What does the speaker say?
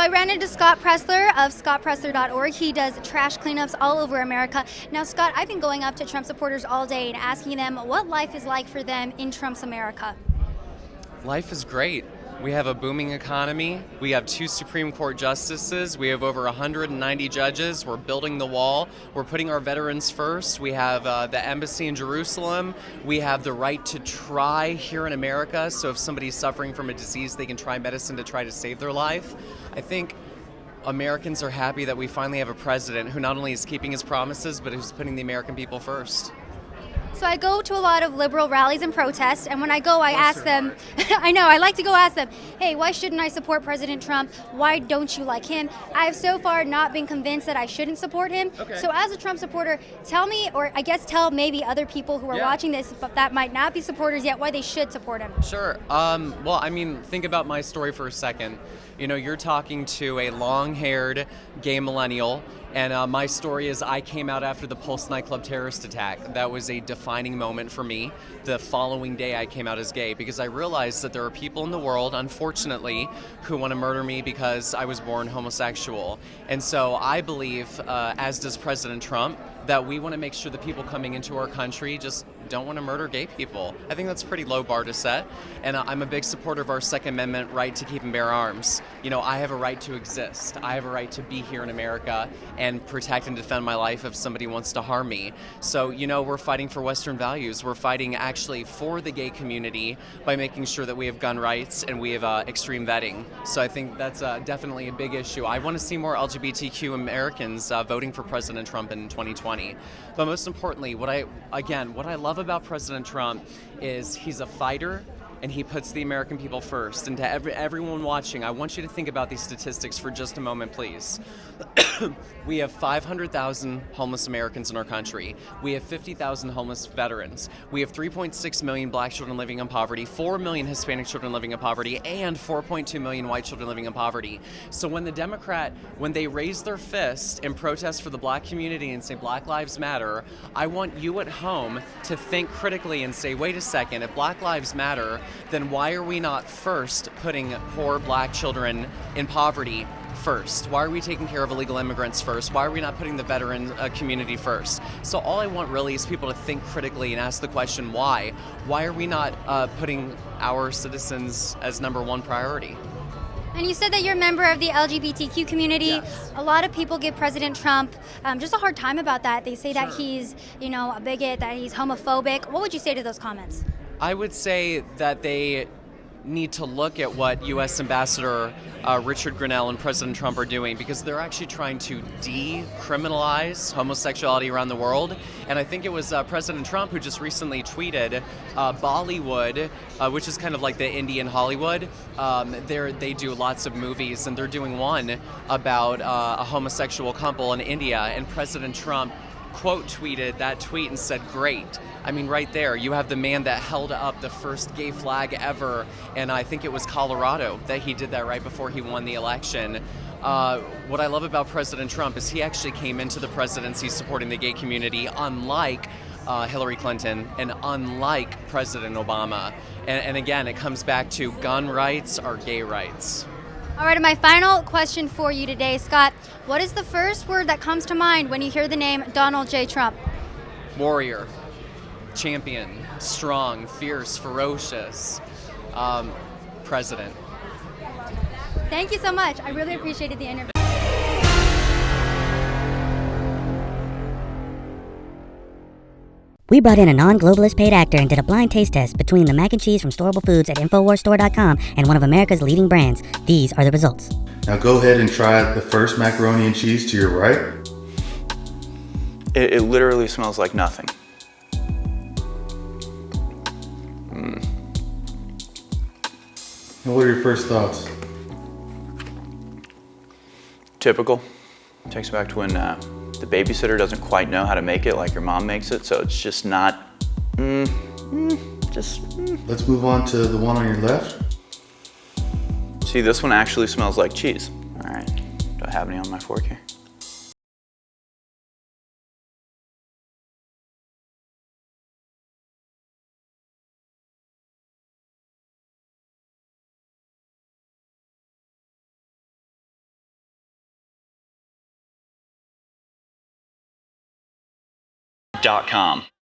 I ran into Scott Presler of scottpresler.org. He does trash cleanups all over America. Now, Scott, I've been going up to Trump supporters all day and asking them what life is like for them in Trump's America. Life is great. We have a booming economy. We have 2 Supreme Court justices. We have over 190 judges. We're building the wall. We're putting our veterans first. We have the embassy in Jerusalem. We have the right to try here in America. So if somebody's suffering from a disease, they can try medicine to try to save their life. I think Americans are happy that we finally have a president who not only is keeping his promises, but who's putting the American people first. So I go to a lot of liberal rallies and protests, and when I go, I ask them, I know, I like to go ask them, hey, why shouldn't I support President Trump? Why don't you like him? I have so far not been convinced that I shouldn't support him. Okay. So as a Trump supporter, tell me, or I guess tell maybe other people who are watching this, but that might not be supporters yet, why they should support him. Sure. Well, I mean, think about my story for a second. You know, you're talking to a long-haired gay millennial, and my story is I came out after the Pulse nightclub terrorist attack. That was a defining moment for me. The following day I came out as gay because I realized that there are people in the world, unfortunately, who want to murder me because I was born homosexual. And so I believe, as does President Trump, that we want to make sure the people coming into our country just don't want to murder gay people. I think that's a pretty low bar to set, and I'm a big supporter of our Second Amendment right to keep and bear arms. You know, I have a right to exist. I have a right to be here in America and protect and defend my life if somebody wants to harm me. So, you know, we're fighting for Western values. We're fighting actually for the gay community by making sure that we have gun rights and we have extreme vetting. So I think that's definitely a big issue. I want to see more LGBTQ Americans voting for President Trump in 2020. But most importantly, what I love about President Trump is he's a fighter and he puts the American people first. And to everyone watching, I want you to think about these statistics for just a moment, please. We have 500,000 homeless Americans in our country. We have 50,000 homeless veterans. We have 3.6 million black children living in poverty, 4 million Hispanic children living in poverty, and 4.2 million white children living in poverty. So when when they raise their fist and protest for the black community and say Black Lives Matter, I want you at home to think critically and say, wait a second, if Black Lives Matter, then why are we not first putting poor black children in poverty first? Why are we taking care of illegal immigrants first? Why are we not putting the veteran community first? So all I want really is people to think critically and ask the question, why? Why are we not putting our citizens as number one priority? And you said that you're a member of the LGBTQ community. Yes. A lot of people give President Trump just a hard time about that. They say that he's, a bigot, that he's homophobic. What would you say to those comments? I would say that they need to look at what U.S. Ambassador Richard Grenell and President Trump are doing, because they're actually trying to decriminalize homosexuality around the world. And I think it was President Trump who just recently tweeted Bollywood, which is kind of like the Indian Hollywood. They do lots of movies, and they're doing one about a homosexual couple in India, and President Trump quote tweeted that tweet and said, great. I mean, right there, you have the man that held up the first gay flag ever, and I think it was Colorado that he did that right before he won the election. What I love about President Trump is he actually came into the presidency supporting the gay community, unlike Hillary Clinton and unlike President Obama. And again, it comes back to gun rights are gay rights. All right, and my final question for you today, Scott. What is the first word that comes to mind when you hear the name Donald J. Trump? Warrior, champion, strong, fierce, ferocious, president. Thank you so much. I really appreciated the interview. We brought in a non-globalist paid actor and did a blind taste test between the mac and cheese from Storable Foods at InfoWarsStore.com and one of America's leading brands. These are the results. Now go ahead and try the first macaroni and cheese to your right. It literally smells like nothing. And what are your first thoughts? Typical. Takes me back to when the babysitter doesn't quite know how to make it like your mom makes it, so it's just not, Let's move on to the one on your left. See, this one actually smells like cheese. All right, do I have any on my fork here? Inc.com.